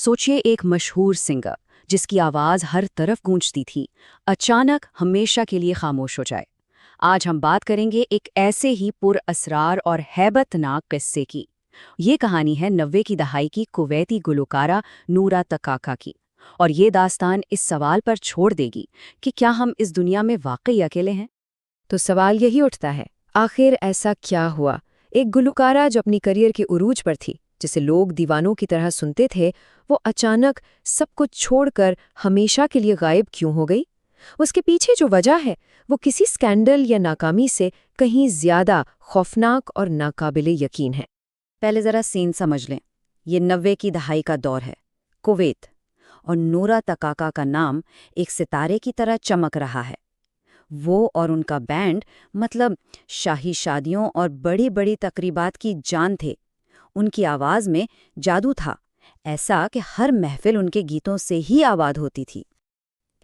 सोचिए एक मशहूर सिंगर जिसकी आवाज़ हर तरफ गूंजती थी, अचानक हमेशा के लिए खामोश हो जाए। आज हम बात करेंगे एक ऐसे ही पुरअसरार और हैबतनाक किस्से की। ये कहानी है 90 की दहाई की कुवैती गुलकारा नूरा तकाका की। और ये दास्तान इस सवाल पर छोड़ देगी कि क्या हम इस दुनिया में वाकई अकेले हैं। तो सवाल यही उठता है, आखिर ऐसा क्या हुआ? एक गुलकारा जो अपनी करियर के उरूज पर थी, जिसे लोग दीवानों की तरह सुनते थे, वो अचानक सब कुछ छोड़कर हमेशा के लिए गायब क्यों हो गई? उसके पीछे जो वजह है, वो किसी स्कैंडल या नाकामी से कहीं ज्यादा खौफनाक और नाकाबिले यकीन है। पहले ज़रा सीन समझ लें। ये 90 की दहाई का दौर है, कुवैत, और नूरा तकाका का नाम एक सितारे की तरह चमक रहा है। वो और उनका बैंड मतलब शाही शादियों और बड़ी बड़ी तकरीबात की जान थे। उनकी आवाज़ में जादू था, ऐसा कि हर महफिल उनके गीतों से ही आबाद होती थी।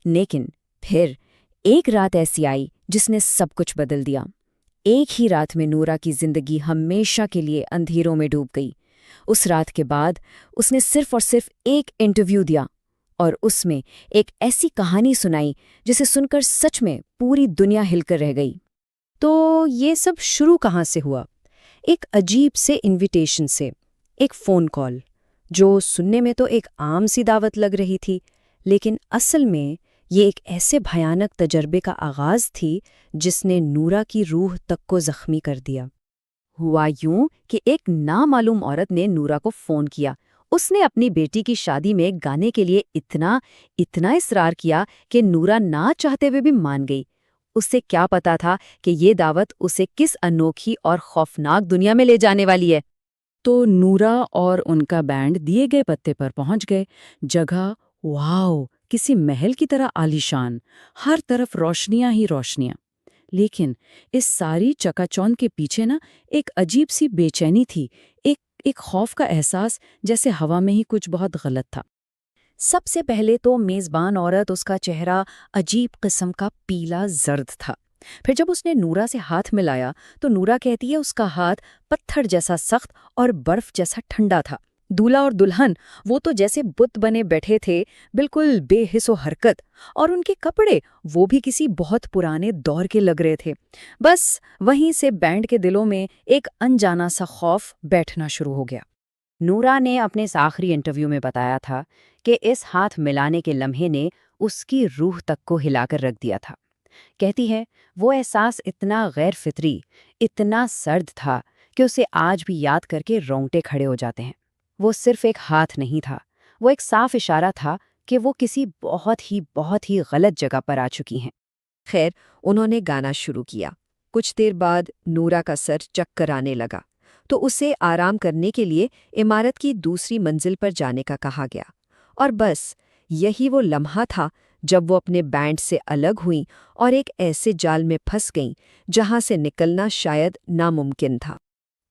लेकिन फिर एक रात ऐसी आई जिसने सब कुछ बदल दिया। एक ही रात में नूरा की जिंदगी हमेशा के लिए अंधेरों में डूब गई। उस रात के बाद उसने सिर्फ और सिर्फ एक इंटरव्यू दिया और उसमें एक ऐसी कहानी सुनाई जिसे सुनकर सच में पूरी दुनिया हिलकर रह गई। तो ये सब शुरू कहाँ से हुआ? एक अजीब से इनविटेशन से, एक फ़ोन कॉल जो सुनने में तो एक आम सी दावत लग रही थी, लेकिन असल में ये एक ऐसे भयानक तजर्बे का आगाज़ थी जिसने नूरा की रूह तक को ज़ख्मी कर दिया। हुआ यूं कि एक नामालूम औरत ने नूरा को फ़ोन किया। उसने अपनी बेटी की शादी में गाने के लिए इतना इसरार किया कि नूरा ना चाहते हुए भी मान गई। उसे क्या पता था कि ये दावत उसे किस अनोखी और खौफनाक दुनिया में ले जाने वाली है। तो नूरा और उनका बैंड दिए गए पत्ते पर पहुंच गए। जगह वाओ, किसी महल की तरह आलीशान, हर तरफ रोशनियां ही रोशनियां। लेकिन इस सारी चकाचौंध के पीछे ना एक अजीब सी बेचैनी थी, एक खौफ का एहसास, जैसे हवा में ही कुछ बहुत गलत था। सबसे पहले तो मेज़बान औरत, उसका चेहरा अजीब किस्म का पीला जर्द था। फिर जब उसने नूरा से हाथ मिलाया तो नूरा कहती है उसका हाथ पत्थर जैसा सख्त और बर्फ जैसा ठंडा था। दूल्हा और दुल्हन वो तो जैसे बुत बने बैठे थे, बिल्कुल बेहिस्सो हरकत, और उनके कपड़े वो भी किसी बहुत पुराने दौर के लग रहे थे। बस वहीं से बैंड के दिलों में एक अनजाना सा खौफ बैठना शुरू हो गया। नूरा ने अपने इस आखिरी इंटरव्यू में बताया था कि इस हाथ मिलाने के लम्हे ने उसकी रूह तक को हिलाकर रख दिया था। कहती है वो एहसास इतना गैर फितरी, इतना सर्द था कि उसे आज भी याद करके रोंगटे खड़े हो जाते हैं। वो सिर्फ एक हाथ नहीं था, वो एक साफ इशारा था कि वो किसी बहुत ही गलत जगह पर आ चुकी हैं। खैर, उन्होंने गाना शुरू किया। कुछ देर बाद नूरा का सर चक्कर आने लगा, तो उसे आराम करने के लिए इमारत की दूसरी मंजिल पर जाने का कहा गया। और बस यही वो लम्हा था जब वो अपने बैंड से अलग हुईं और एक ऐसे जाल में फंस गईं जहां से निकलना शायद नामुमकिन था।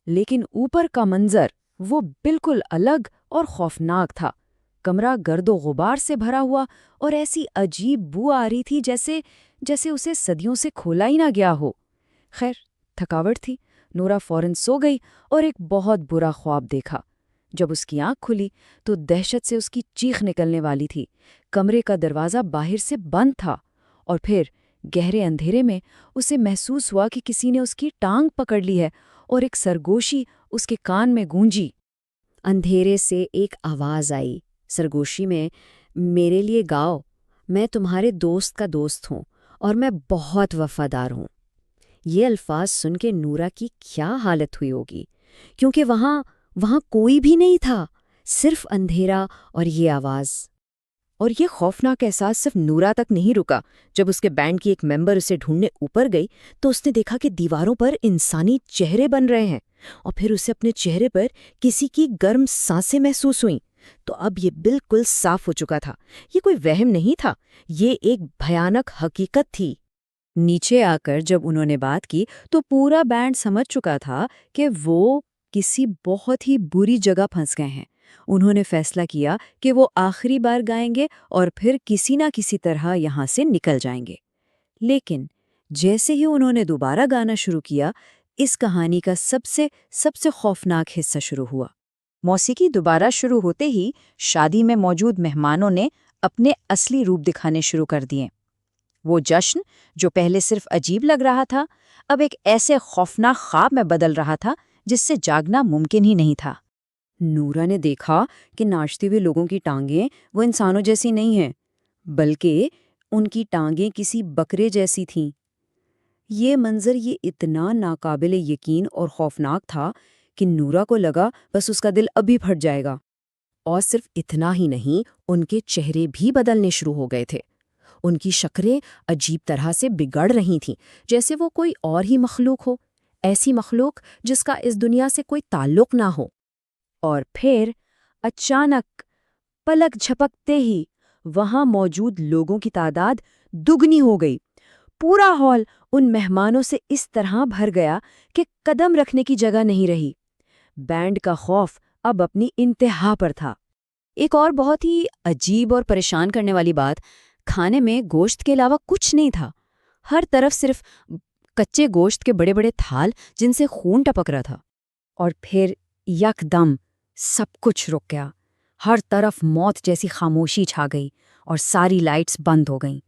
लेकिन ऊपर का मंजर वो बिल्कुल अलग और खौफनाक था। कमरा गर्दो गुबार से भरा हुआ और ऐसी अजीब बू आ रही थी जैसे उसे सदियों से खोला ही ना गया हो। खैर, थकावट थी, नूरा फौरन सो गई और एक बहुत बुरा ख्वाब देखा। जब उसकी आंख खुली तो दहशत से उसकी चीख निकलने वाली थी। कमरे का दरवाज़ा बाहर से बंद था और फिर गहरे अंधेरे में उसे महसूस हुआ कि किसी ने उसकी टांग पकड़ ली है और एक सरगोशी उसके कान में गूंजी। अंधेरे से एक आवाज़ आई, सरगोशी में, मेरे लिए गाओ, मैं तुम्हारे दोस्त का दोस्त हूँ और मैं बहुत वफादार हूँ। ये अल्फाज सुन के नूरा की क्या हालत हुई होगी, क्योंकि वहाँ कोई भी नहीं था, सिर्फ अंधेरा और ये आवाज़। और ये खौफनाक एहसास सिर्फ नूरा तक नहीं रुका। जब उसके बैंड की एक मेंबर उसे ढूंढने ऊपर गई तो उसने देखा कि दीवारों पर इंसानी चेहरे बन रहे हैं, और फिर उसे अपने चेहरे पर किसी की गर्म सांसें महसूस हुईं। तो अब ये बिल्कुल साफ हो चुका था, ये कोई वहम नहीं था, ये एक भयानक हकीकत थी। नीचे आकर जब उन्होंने बात की तो पूरा बैंड समझ चुका था कि वो किसी बहुत ही बुरी जगह फंस गए हैं। उन्होंने फैसला किया कि वो आखिरी बार गाएंगे और फिर किसी ना किसी तरह यहाँ से निकल जाएंगे। लेकिन जैसे ही उन्होंने दोबारा गाना शुरू किया, इस कहानी का सबसे खौफनाक हिस्सा शुरू हुआ। موسیقی دوبارہ شروع ہوتے ہی شادی میں موجود مہمانوں نے اپنے اصلی روپ دکھانے شروع کر دیے۔ وہ جشن جو پہلے صرف عجیب لگ رہا تھا، اب ایک ایسے خوفناک خواب میں بدل رہا تھا جس سے جاگنا ممکن ہی نہیں تھا۔ نورا نے دیکھا کہ ناچتے ہوئے لوگوں کی ٹانگیں وہ انسانوں جیسی نہیں ہیں، بلکہ ان کی ٹانگیں کسی بکرے جیسی تھیں۔ یہ منظر یہ اتنا ناقابل یقین اور خوفناک تھا کہ نورا کو لگا بس اس کا دل ابھی پھٹ جائے گا۔ اور صرف اتنا ہی نہیں، ان کے چہرے بھی بدلنے شروع ہو گئے تھے۔ ان کی شکلیں عجیب طرح سے بگڑ رہی تھیں، جیسے وہ کوئی اور ہی مخلوق ہو، ایسی مخلوق جس کا اس دنیا سے کوئی تعلق نہ ہو۔ اور پھر اچانک پلک جھپکتے ہی وہاں موجود لوگوں کی تعداد دگنی ہو گئی۔ پورا ہال ان مہمانوں سے اس طرح بھر گیا کہ قدم رکھنے کی جگہ نہیں رہی۔ بینڈ کا خوف اب اپنی انتہا پر تھا۔ ایک اور بہت ہی عجیب اور پریشان کرنے والی بات، کھانے میں گوشت کے علاوہ کچھ نہیں تھا۔ ہر طرف صرف کچے گوشت کے بڑے بڑے تھال جن سے خون ٹپک رہا تھا۔ اور پھر یکدم سب کچھ رک گیا۔ ہر طرف موت جیسی خاموشی چھا گئی اور ساری لائٹس بند ہو گئیں۔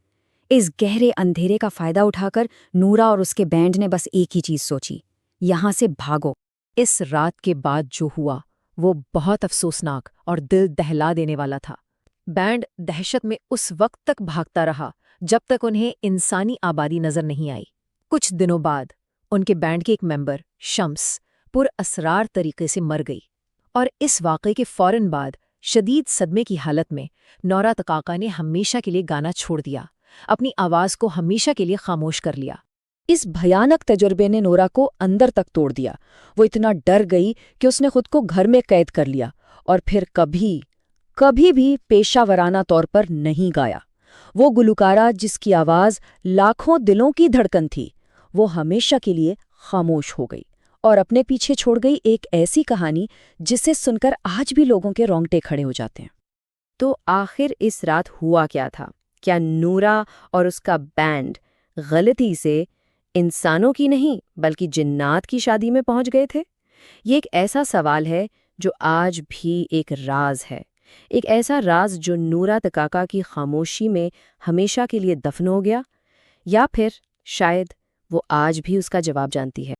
اس گہرے اندھیرے کا فائدہ اٹھا کر نورا اور اس کے بینڈ نے بس ایک ہی چیز سوچی، یہاں سے بھاگو۔ اس رات کے بعد جو ہوا وہ بہت افسوسناک اور دل دہلا دینے والا تھا۔ بینڈ دہشت میں اس وقت تک بھاگتا رہا جب تک انہیں انسانی آبادی نظر نہیں آئی۔ کچھ دنوں بعد ان کے بینڈ کے ایک ممبر شمس پر اسرار طریقے سے مر گئی، اور اس واقعے کے فوراً بعد شدید صدمے کی حالت میں نورا تکاکا نے ہمیشہ کے لیے گانا چھوڑ دیا، اپنی آواز کو ہمیشہ کے لیے خاموش کر لیا۔ اس بھیانک تجربے نے نورا کو اندر تک توڑ دیا۔ وہ اتنا ڈر گئی کہ اس نے خود کو گھر میں قید کر لیا اور پھر کبھی بھی پیشہ ورانہ طور پر نہیں گایا۔ وہ گلوکارہ جس کی آواز لاکھوں دلوں کی دھڑکن تھی، وہ ہمیشہ کے لیے خاموش ہو گئی اور اپنے پیچھے چھوڑ گئی ایک ایسی کہانی جسے سن کر آج بھی لوگوں کے رونگٹے کھڑے ہو جاتے ہیں۔ تو آخر اس رات ہوا کیا تھا؟ کیا نورا اور اس کا بینڈ غلطی سے انسانوں کی نہیں بلکہ جنات کی شادی میں پہنچ گئے تھے؟ یہ ایک ایسا سوال ہے جو آج بھی ایک راز ہے، ایک ایسا راز جو نورا تکاکا کی خاموشی میں ہمیشہ کے لیے دفن ہو گیا، یا پھر شاید وہ آج بھی اس کا جواب جانتی ہے۔